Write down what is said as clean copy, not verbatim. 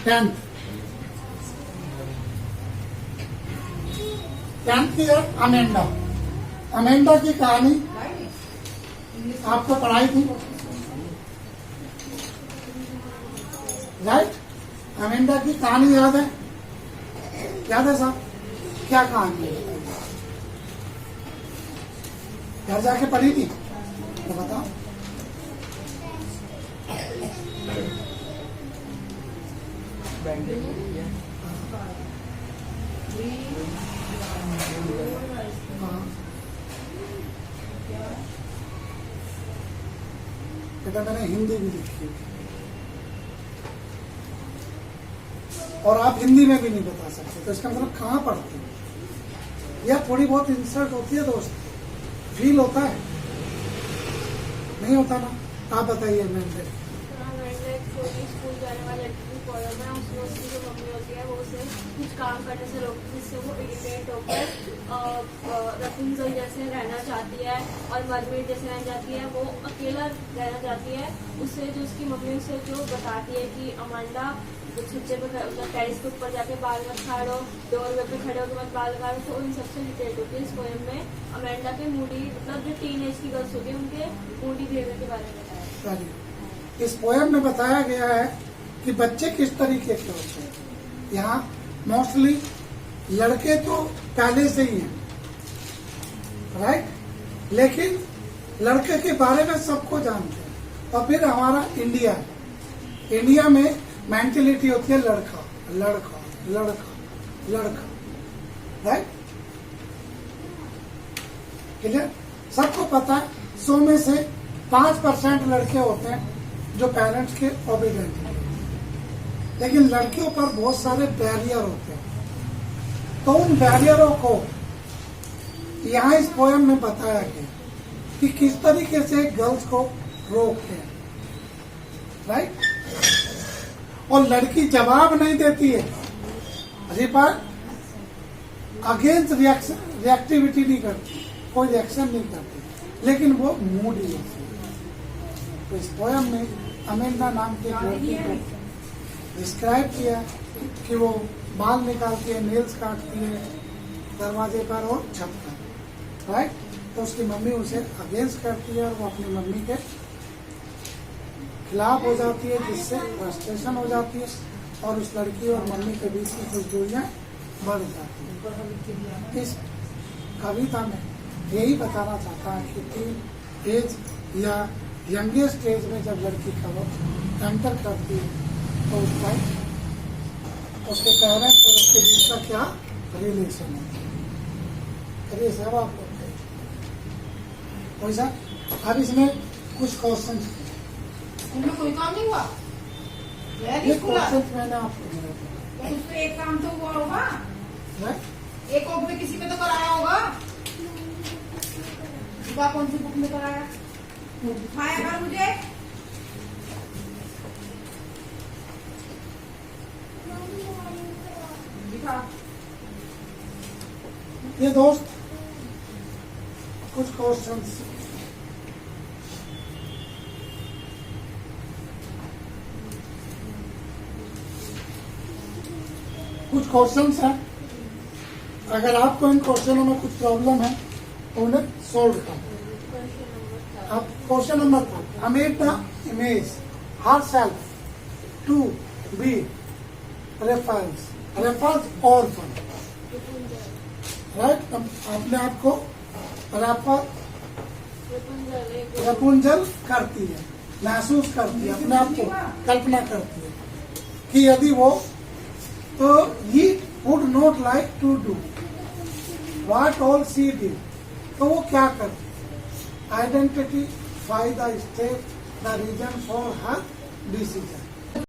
Tenth की है Amanda. Amanda की कहानी आपको पढ़ाई थी, राइट? अमेंडा की कहानी याद है? याद है साहब? क्या कहानी है? घर जाके पढ़ी थी तो बताओ। बेटा मैंने हिंदी भी लिखी है और आप हिंदी में भी नहीं बता सकते, तो इसका मतलब कहाँ पढ़ते हैं? या थोड़ी बहुत इंसल्ट होती है दोस्त, फील होता है? नहीं होता ना? आप बताइए। मैंने स्कूल जाने वाले लड़की की प्रॉब्लम है, उसमें उसकी जो मम्मी होती है वो उसे कुछ काम करने से रोकती है, जिससे वो इरिटेट होकर रफूंजल जैसे रहना चाहती है और मरमेड जैसे रहना चाहती है। वो अकेला रहना चाहती है। उससे जो उसकी मम्मी उसे जो बताती है कि अमांडा छज्जे पे टेरिस के ऊपर जाके बाल मत झाड़ो, डोरवे पे खड़े होकर मत बाल काटो, तो उन सबसे इरिटेट होती है। इस पोएम में अमांडा के मूडी मतलब जो टीन एज की गर्ल्स होती है उनके मूडी बिहेवियर के बारे में बताया है। इस पोएम में बताया गया है कि बच्चे किस तरीके के होते हैं। यहाँ मोस्टली लड़के तो पहले से ही हैं, राइट? लेकिन लड़के के बारे में सबको जानते हैं। और फिर हमारा इंडिया है। इंडिया में मेंटेलिटी होती है लड़का लड़का लड़का लड़का, राइट? क्लियर? सबको पता है 100 में से 5% लड़के होते हैं जो पेरेंट्स के ओबीडिएंट हैं, लेकिन लड़कियों पर बहुत सारे बैरियर होते हैं। तो उन बैरियरों को यहाँ इस पोएम में बताया गया कि किस तरीके से गर्ल्स को रोकते हैं, राइट? और लड़की जवाब नहीं देती है, अगेंस्ट रिएक्टिविटी नहीं करती, कोई रिएक्शन नहीं करती, लेकिन वो मूडी होती है। तो इस पोएम में अमेंडा नाम की लड़की को डिस्क्राइब किया कि वो बाल निकालती है, नेल्स काटती है दरवाजे पर और छत पर, राइट? तो उसकी मम्मी उसे अगेंस्ट करती है और वो अपनी मम्मी के खिलाफ हो जाती है, जिससे फ्रस्ट्रेशन हो जाती है और उस लड़की और मम्मी के बीच की कुछ दूरियां बढ़ जाती है। इस कविता में यही बताना चाहता है कि टीन एज या यंगेस्ट एज में जब लड़की एंटर करती है तो उस टाइम उसके पेरेंट्स और उसके बीच का क्या रिलेशन है। करिए साहब आप कोई सा। अब इसमें कुछ क्वेश्चन, कोई काम नहीं हुआ? ये क्वेश्चन मैंने आपको दिया था। उस पे एक काम तो हुआ होगा, राइट? एक बुक में किसी में तो कराया होगा। कौन सी बुक में कराया? दिखाया कर मुझे। दिखा। ये दोस्त कुछ क्वेश्चंस हैं। अगर आपको इन क्वेश्चनों में कुछ प्रॉब्लम है तो उन्हें सोल्व करो। अब question number 4, Amanda image herself to be refers orphan, right? अपने आप को रपुंजल करती है, महसूस करती है, अपने आप को कल्पना करती है कि यदि वो तो he would not like to do what all she did, तो वो क्या करती? Identify the step, the reason for her decision.